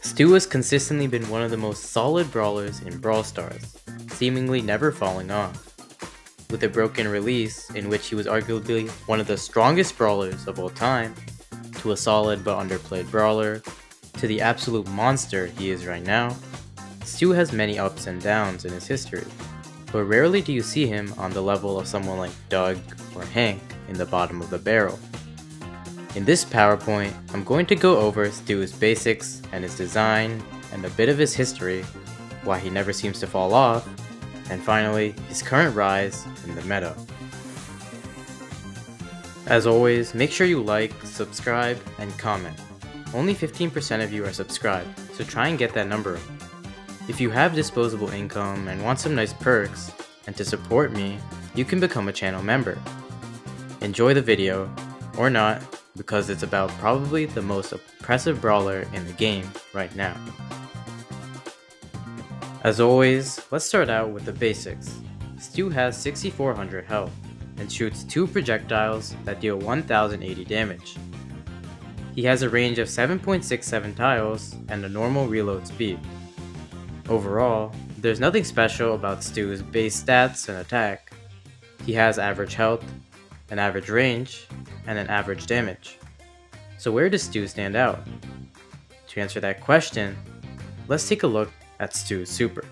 Stu has consistently been one of the most solid brawlers in Brawl Stars, seemingly never falling off. With a broken release in which he was arguably one of the strongest brawlers of all time, to a solid but underplayed brawler, to the absolute monster he is right now, Stu has many ups and downs in his history, but rarely do you see him on the level of someone like Doug or Hank in the bottom of the barrel. In this PowerPoint, I'm going to go over Stu's basics and his design and a bit of his history, why he never seems to fall off, and finally, his current rise in the meta. As always, make sure you like, subscribe, and comment. Only 15% of you are subscribed, so try and get that number up. If you have disposable income and want some nice perks, and to support me, you can become a channel member. Enjoy the video, or not, because it's about probably the most oppressive brawler in the game right now. As always, let's start out with the basics. Stu has 6400 health and shoots 2 projectiles that deal 1080 damage. He has a range of 7.67 tiles and a normal reload speed. Overall, there's nothing special about Stu's base stats and attack. He has average health, an average range, and an average damage. So where does Stu stand out? To answer that question, let's take a look at Stu's super.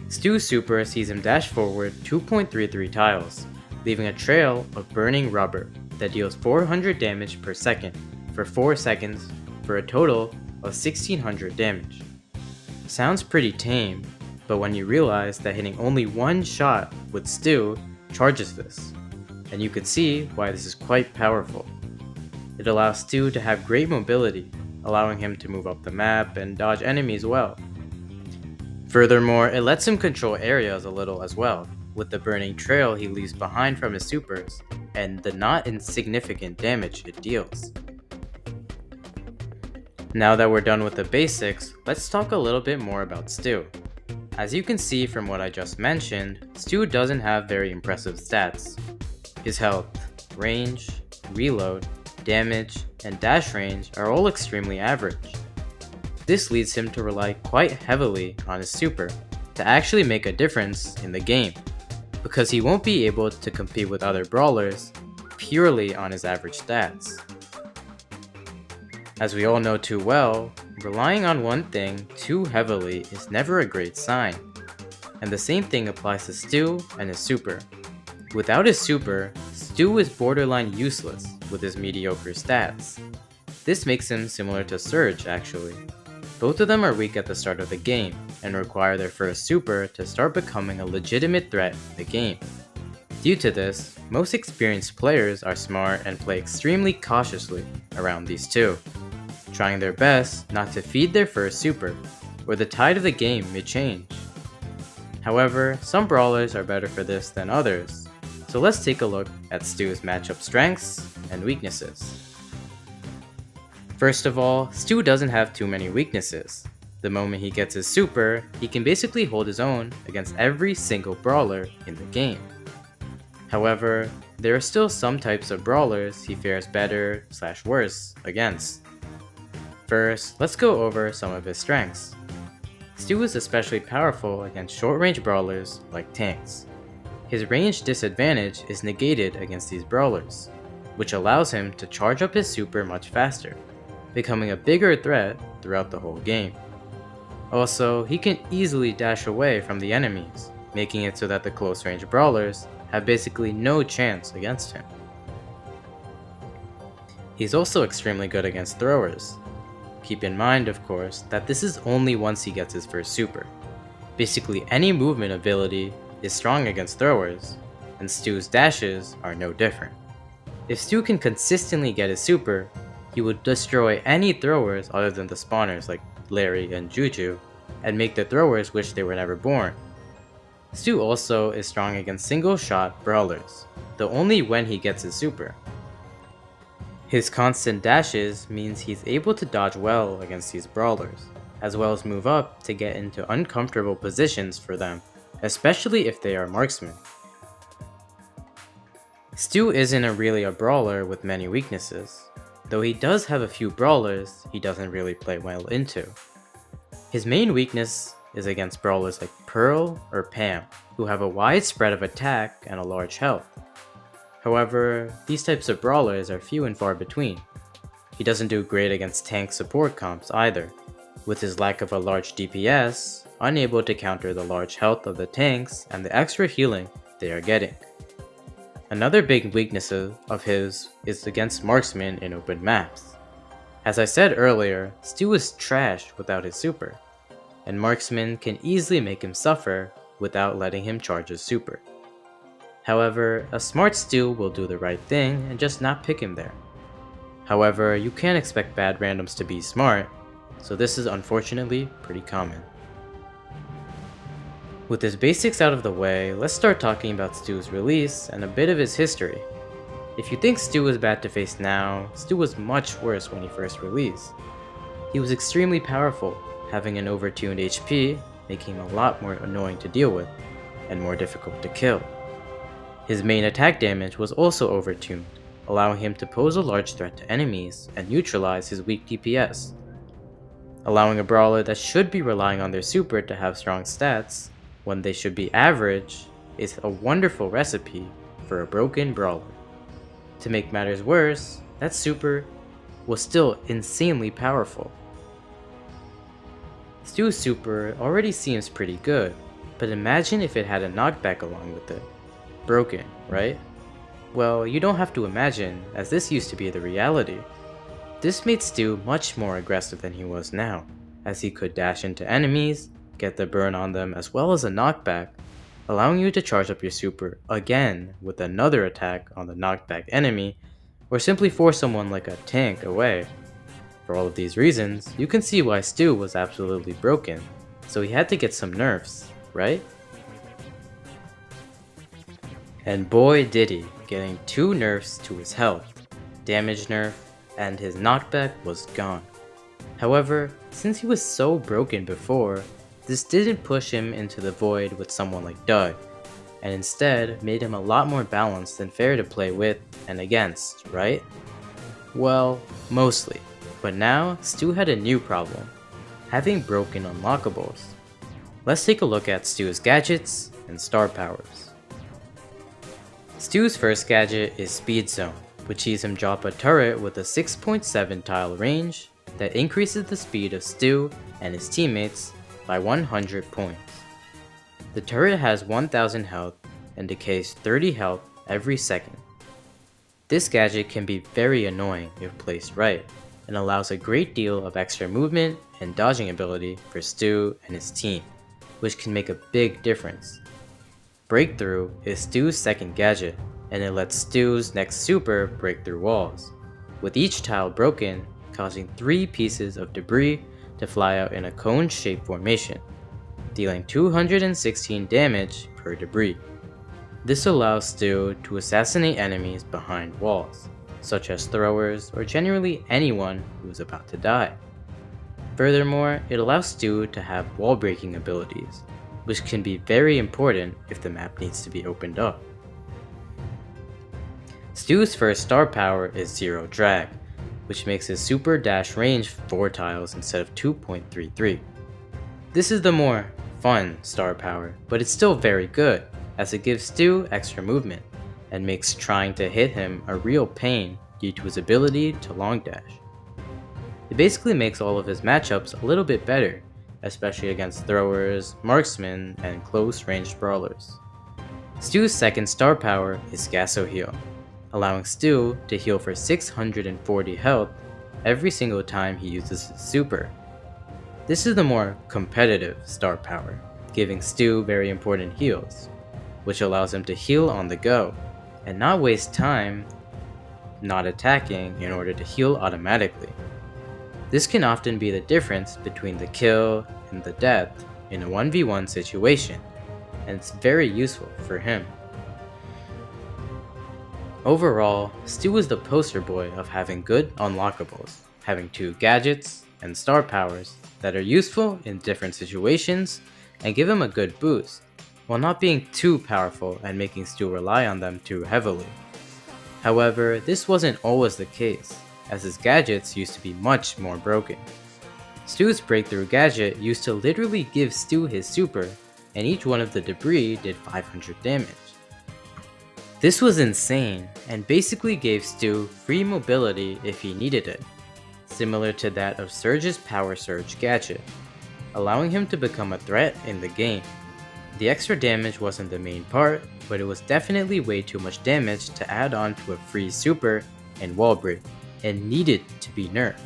Stu's super sees him dash forward 2.33 tiles, leaving a trail of burning rubber that deals 400 damage per second for 4 seconds for a total of 1600 damage. Sounds pretty tame, but when you realize that hitting only one shot with Stu charges this, and you can see why this is quite powerful. It allows Stu to have great mobility, allowing him to move up the map and dodge enemies well. Furthermore, it lets him control areas a little as well, with the burning trail he leaves behind from his supers, and the not insignificant damage it deals. Now that we're done with the basics, let's talk a little bit more about Stu. As you can see from what I just mentioned, Stu doesn't have very impressive stats. His health, range, reload, damage, and dash range are all extremely average. This leads him to rely quite heavily on his super to actually make a difference in the game, because he won't be able to compete with other brawlers purely on his average stats. As we all know too well, relying on one thing too heavily is never a great sign, and the same thing applies to Stu and his super. Without his super, Stu is borderline useless with his mediocre stats. This makes him similar to Surge actually. Both of them are weak at the start of the game, and require their first super to start becoming a legitimate threat in the game. Due to this, most experienced players are smart and play extremely cautiously around these two, trying their best not to feed their first super, or the tide of the game may change. However, some brawlers are better for this than others, so let's take a look at Stu's matchup strengths and weaknesses. First of all, Stu doesn't have too many weaknesses. The moment he gets his super, he can basically hold his own against every single brawler in the game. However, there are still some types of brawlers he fares better / worse against. First, let's go over some of his strengths. Stu is especially powerful against short-range brawlers like tanks. His range disadvantage is negated against these brawlers, which allows him to charge up his super much faster, becoming a bigger threat throughout the whole game. Also, he can easily dash away from the enemies, making it so that the close-range brawlers have basically no chance against him. He's also extremely good against throwers. Keep in mind, of course, that this is only once he gets his first super. Basically any movement ability is strong against throwers, and Stu's dashes are no different. If Stu can consistently get his super, he would destroy any throwers other than the spawners like Larry and Juju, and make the throwers wish they were never born. Stu also is strong against single-shot brawlers, though only when he gets his super. His constant dashes means he's able to dodge well against these brawlers, as well as move up to get into uncomfortable positions for them, especially if they are marksmen. Stu isn't really a brawler with many weaknesses. Though he does have a few brawlers, he doesn't really play well into. His main weakness is against brawlers like Pearl or Pam, who have a wide spread of attack and a large health. However, these types of brawlers are few and far between. He doesn't do great against tank support comps either, with his lack of a large DPS, unable to counter the large health of the tanks and the extra healing they are getting. Another big weakness of his is against marksmen in open maps. As I said earlier, Stu is trash without his super, and marksmen can easily make him suffer without letting him charge his super. However, a smart Stu will do the right thing and just not pick him there. However, you can't expect bad randoms to be smart, so this is unfortunately pretty common. With his basics out of the way, let's start talking about Stu's release and a bit of his history. If you think Stu is bad to face now, Stu was much worse when he first released. He was extremely powerful, having an overtuned HP, making him a lot more annoying to deal with, and more difficult to kill. His main attack damage was also overtuned, allowing him to pose a large threat to enemies and neutralize his weak DPS. Allowing a brawler that should be relying on their super to have strong stats, when they should be average, is a wonderful recipe for a broken brawler. To make matters worse, that super was still insanely powerful. Stu's super already seems pretty good, but imagine if it had a knockback along with it. Broken, right? Well, you don't have to imagine, as this used to be the reality. This made Stu much more aggressive than he was now, as he could dash into enemies, get the burn on them as well as a knockback, allowing you to charge up your super again with another attack on the knockback enemy, or simply force someone like a tank away. For all of these reasons, you can see why Stu was absolutely broken, so he had to get some nerfs, right? And boy did he, getting 2 nerfs to his health, damage nerf, and his knockback was gone. However, since he was so broken before, this didn't push him into the void with someone like Doug, and instead made him a lot more balanced and fair to play with and against, right? Well, mostly, but now Stu had a new problem, having broken unlockables. Let's take a look at Stu's gadgets and star powers. Stu's first gadget is Speed Zone, which sees him drop a turret with a 6.7 tile range that increases the speed of Stu and his teammates by 100 points. The turret has 1000 health and decays 30 health every second. This gadget can be very annoying if placed right, and allows a great deal of extra movement and dodging ability for Stu and his team, which can make a big difference. Breakthrough is Stu's second gadget, and it lets Stu's next super break through walls, with each tile broken, causing 3 pieces of debris to fly out in a cone-shaped formation, dealing 216 damage per debris. This allows Stu to assassinate enemies behind walls, such as throwers or generally anyone who is about to die. Furthermore, it allows Stu to have wall-breaking abilities, which can be very important if the map needs to be opened up. Stu's first star power is Zero Drag, which makes his super dash range 4 tiles instead of 2.33. This is the more fun star power, but it's still very good, as it gives Stu extra movement, and makes trying to hit him a real pain due to his ability to long dash. It basically makes all of his matchups a little bit better, especially against throwers, marksmen, and close-ranged brawlers. Stu's second star power is Gasso Heal, allowing Stu to heal for 640 health every single time he uses his super. This is the more competitive star power, giving Stu very important heals, which allows him to heal on the go, and not waste time not attacking in order to heal automatically. This can often be the difference between the kill and the death in a 1v1 situation, and it's very useful for him. Overall, Stu is the poster boy of having good unlockables, having 2 gadgets and star powers that are useful in different situations and give him a good boost, while not being too powerful and making Stu rely on them too heavily. However, this wasn't always the case, as his gadgets used to be much more broken. Stu's breakthrough gadget used to literally give Stu his super, and each one of the debris did 500 damage. This was insane, and basically gave Stu free mobility if he needed it, similar to that of Surge's Power Surge gadget, allowing him to become a threat in the game. The extra damage wasn't the main part, but it was definitely way too much damage to add on to a free super and wall break, and needed to be nerfed.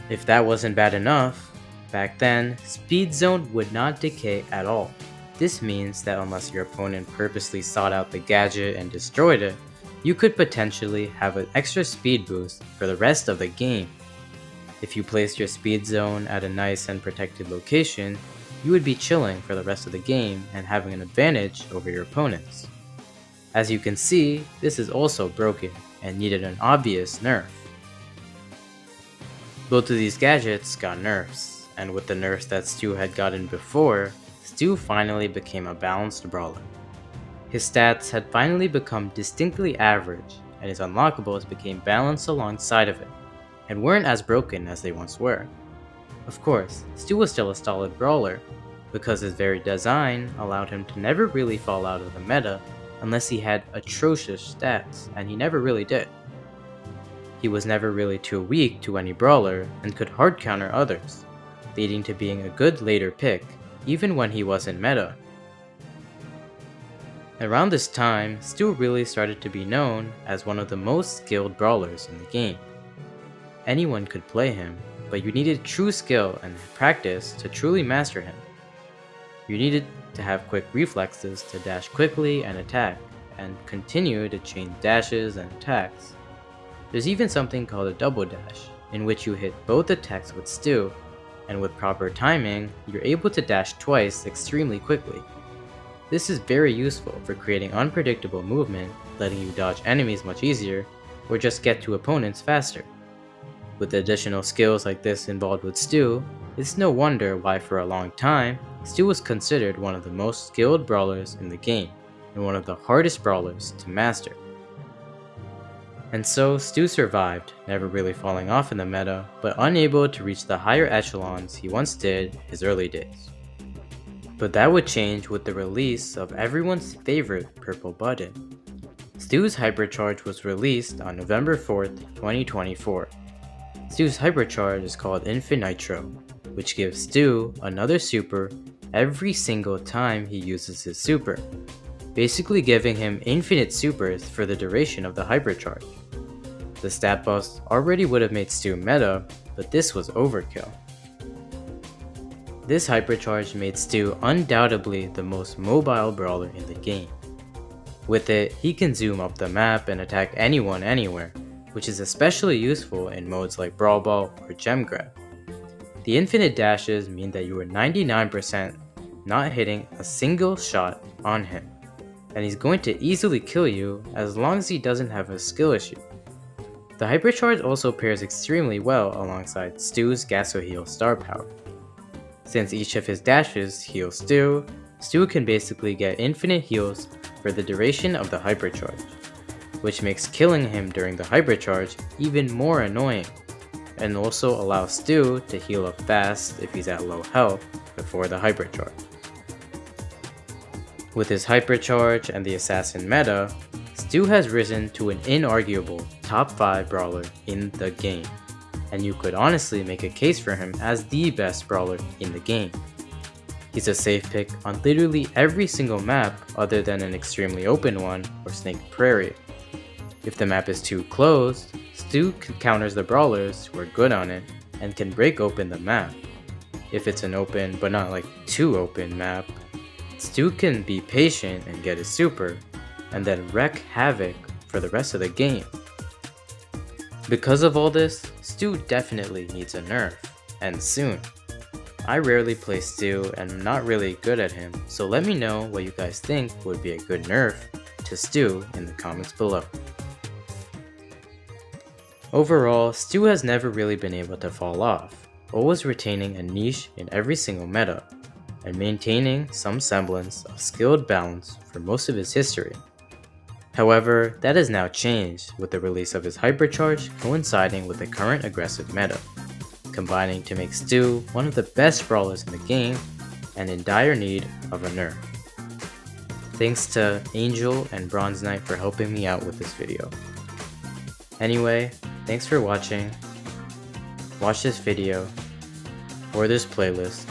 If that wasn't bad enough, back then, Speed Zone would not decay at all. This means that unless your opponent purposely sought out the gadget and destroyed it, you could potentially have an extra speed boost for the rest of the game. If you placed your speed zone at a nice and protected location, you would be chilling for the rest of the game and having an advantage over your opponents. As you can see, this is also broken and needed an obvious nerf. Both of these gadgets got nerfs, and with the nerfs that Stu had gotten before, Stu finally became a balanced brawler. His stats had finally become distinctly average, and his unlockables became balanced alongside of it, and weren't as broken as they once were. Of course, Stu was still a solid brawler, because his very design allowed him to never really fall out of the meta unless he had atrocious stats, and he never really did. He was never really too weak to any brawler and could hard counter others, leading to being a good later pick even when he wasn't meta. Around this time, Stu really started to be known as one of the most skilled brawlers in the game. Anyone could play him, but you needed true skill and practice to truly master him. You needed to have quick reflexes to dash quickly and attack, and continue to chain dashes and attacks. There's even something called a double dash, in which you hit both attacks with Stu, and with proper timing, you're able to dash twice extremely quickly. This is very useful for creating unpredictable movement, letting you dodge enemies much easier, or just get to opponents faster. With additional skills like this involved with Stu, it's no wonder why for a long time, Stu was considered one of the most skilled brawlers in the game, and one of the hardest brawlers to master. And so, Stu survived, never really falling off in the meta, but unable to reach the higher echelons he once did his early days. But that would change with the release of everyone's favorite purple button. Stu's Hypercharge was released on November 4th, 2024. Stu's Hypercharge is called Infinitro, which gives Stu another super every single time he uses his super, basically giving him infinite supers for the duration of the Hypercharge. The stat boost already would have made Stu meta, but this was overkill. This Hypercharge made Stu undoubtedly the most mobile brawler in the game. With it, he can zoom up the map and attack anyone anywhere, which is especially useful in modes like Brawl Ball or Gem Grab. The infinite dashes mean that you are 99% not hitting a single shot on him, and he's going to easily kill you as long as he doesn't have a skill issue. The Hypercharge also pairs extremely well alongside Stu's Gasso Heal star power. Since each of his dashes heals Stu, Stu can basically get infinite heals for the duration of the Hypercharge, which makes killing him during the Hypercharge even more annoying, and also allows Stu to heal up fast if he's at low health before the Hypercharge. With his Hypercharge and the Assassin meta, Stu has risen to an inarguable top 5 brawler in the game, and you could honestly make a case for him as the best brawler in the game. He's a safe pick on literally every single map other than an extremely open one or Snake Prairie. If the map is too closed, Stu counters the brawlers who are good on it and can break open the map. If it's an open but not like too open map, Stu can be patient and get his super, and then wreak havoc for the rest of the game. Because of all this, Stu definitely needs a nerf, and soon. I rarely play Stu and I'm not really good at him, so let me know what you guys think would be a good nerf to Stu in the comments below. Overall, Stu has never really been able to fall off, always retaining a niche in every single meta, and maintaining some semblance of skilled balance for most of his history. However, that has now changed with the release of his hypercharge coinciding with the current aggressive meta, combining to make Stu one of the best brawlers in the game and in dire need of a nerf. Thanks to Angel and Bronze Knight for helping me out with this video. Anyway, thanks for watching. Watch this video, or this playlist,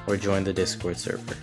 or join the Discord server.